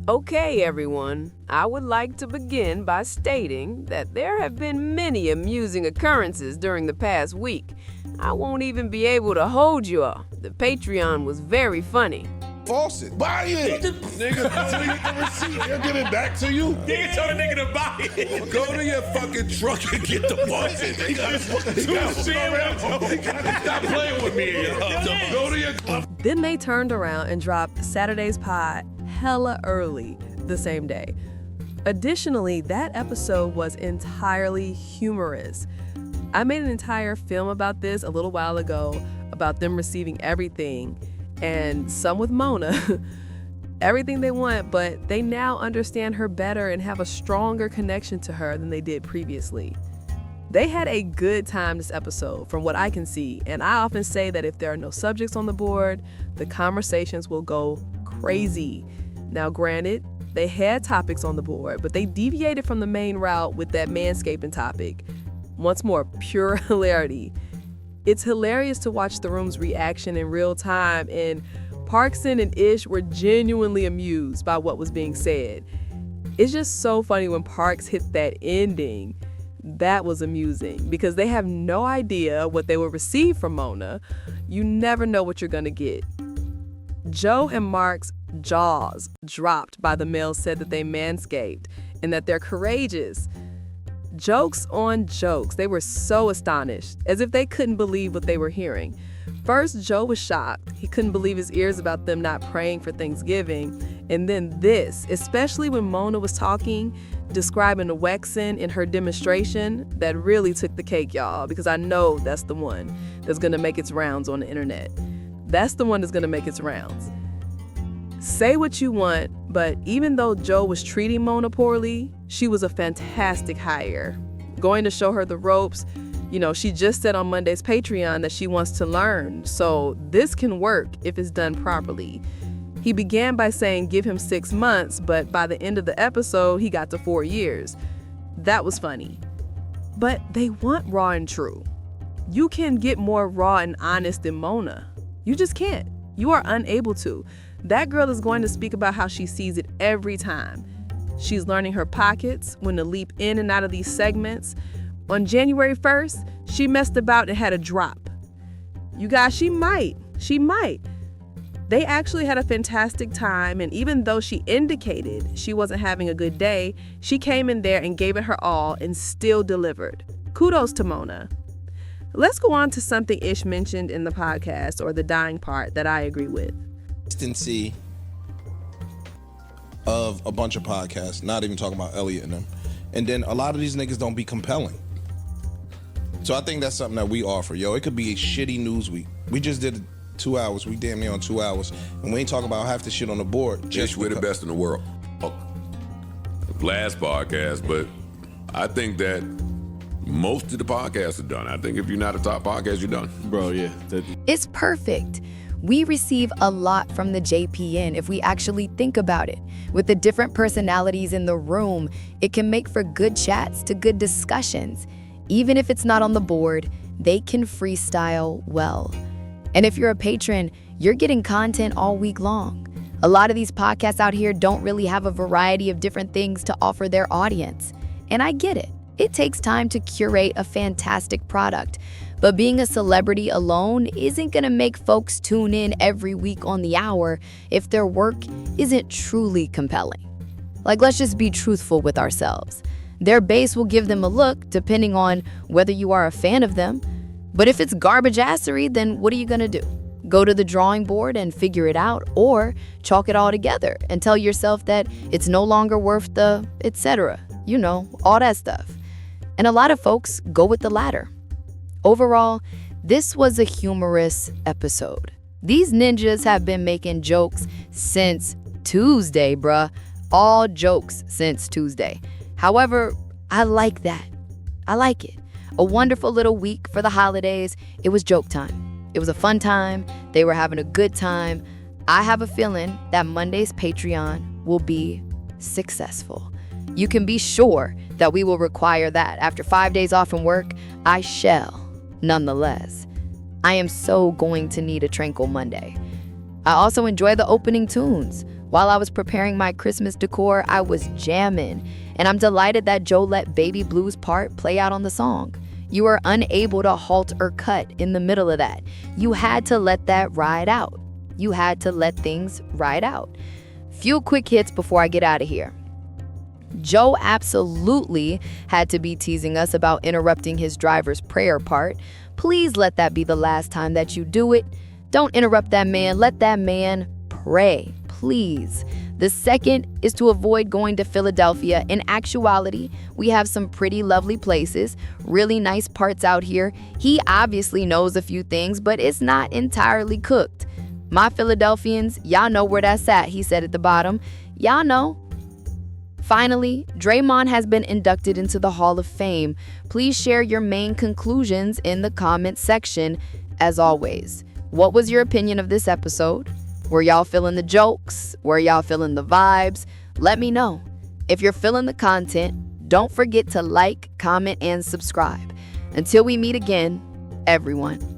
Okay, everyone, I would like to begin by stating that there have been many amusing occurrences during the past week. I won't even be able to hold you all. The Patreon was very funny. Faucet. Buy it! Nigga, until you get the receipt, they'll give it back to you. Nigga told a nigga to buy it. Go to your fucking truck and get the faucet. Stop playing with me. Go to your... Then they turned around and dropped Saturday's pod hella early the same day. Additionally, that episode was entirely humorous. I made an entire film about this a little while ago, about them receiving everything, and some with Mona, everything they want, but they now understand her better and have a stronger connection to her than they did previously. They had a good time this episode, from what I can see, and I often say that if there are no subjects on the board, the conversations will go crazy. Now, granted, they had topics on the board, but they deviated from the main route with that manscaping topic. Once more, pure hilarity. It's hilarious to watch the room's reaction in real time, and Parkson and Ish were genuinely amused by what was being said. It's just so funny when Parks hit that ending. That was amusing because they have no idea what they will receive from Mona. You never know what you're gonna get. Joe and Mark's jaws dropped by the male said that they manscaped and that they're courageous. Jokes on jokes. They were so astonished, as if they couldn't believe what they were hearing. First, Joe was shocked. He couldn't believe his ears about them not praying for Thanksgiving. And then this, especially when Mona was talking, describing the Wexen in her demonstration, that really took the cake, y'all, because I know that's the one that's gonna make its rounds on the internet. That's the one that's gonna make its rounds. Say what you want, but even though Joe was treating Mona poorly, she was a fantastic hire. Going to show her the ropes, she just said on Monday's Patreon that she wants to learn, so this can work if it's done properly. He began by saying give him 6 months, but by the end of the episode, he got to 4 years. That was funny. But they want raw and true. You can get more raw and honest than Mona. You just can't. You are unable to. That girl is going to speak about how she sees it every time. She's learning her pockets, when to leap in and out of these segments. On January 1st, she messed about and had a drop. You guys, she might. They actually had a fantastic time, and even though she indicated she wasn't having a good day, she came in there and gave it her all and still delivered. Kudos to Mona. Let's go on to something Ish mentioned in the podcast, or the dying part, that I agree with. Consistency of a bunch of podcasts, not even talking about Elliot and them. And then a lot of these niggas don't be compelling. So I think that's something that we offer. It could be a shitty news week. We just did 2 hours. We damn near on 2 hours. And we ain't talking about half the shit on the board. Just we're the best in the world. Last podcast, but I think that most of the podcasts are done. I think if you're not a top podcast, you're done. Bro, yeah. It's perfect. We receive a lot from the JPN if we actually think about it. With the different personalities in the room, it can make for good chats to good discussions. Even if it's not on the board, they can freestyle well. And if you're a patron, you're getting content all week long. A lot of these podcasts out here don't really have a variety of different things to offer their audience. And I get it. It takes time to curate a fantastic product. But being a celebrity alone isn't gonna make folks tune in every week on the hour if their work isn't truly compelling. Let's just be truthful with ourselves. Their base will give them a look depending on whether you are a fan of them. But if it's garbage assery, then what are you gonna do? Go to the drawing board and figure it out, or chalk it all together and tell yourself that it's no longer worth the etc. All that stuff. And a lot of folks go with the latter. Overall, this was a humorous episode. These ninjas have been making jokes since Tuesday, bruh. All jokes since Tuesday. However, I like that. I like it. A wonderful little week for the holidays. It was joke time. It was a fun time. They were having a good time. I have a feeling that Monday's Patreon will be successful. You can be sure that we will require that. After 5 days off from work, I shall, nonetheless. I am so going to need a tranquil Monday. I also enjoy the opening tunes. While I was preparing my Christmas decor, I was jamming, and I'm delighted that Joe let Baby Blue's part play out on the song. You were unable to halt or cut in the middle of that. You had to let that ride out. You had to let things ride out. Few quick hits before I get out of here. Joe absolutely had to be teasing us about interrupting his driver's prayer part. Please let that be the last time that you do it. Don't interrupt that man. Let that man pray, please. The second is to avoid going to Philadelphia. In actuality, we have some pretty lovely places, really nice parts out here. He obviously knows a few things, but it's not entirely cooked. My Philadelphians, y'all know where that's at, he said at the bottom. Y'all know. Finally, Draymond has been inducted into the Hall of Fame. Please share your main conclusions in the comments section. As always, what was your opinion of this episode? Were y'all feeling the jokes? Were y'all feeling the vibes? Let me know. If you're feeling the content, don't forget to like, comment, and subscribe. Until we meet again, everyone.